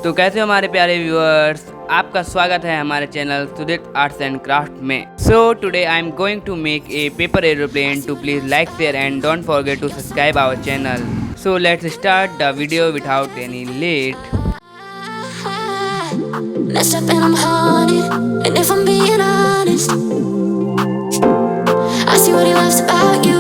तो कैसे हो हमारे प्यारे व्यूअर्स, आपका स्वागत है हमारे channel Sudit arts and craft में। So today I am going to make a paper aeroplane. To please like share and don't forget to subscribe our channel. So let's start the video without any late. Messed up and I'm haunted. And if I'm being honest, I see what he loves about you.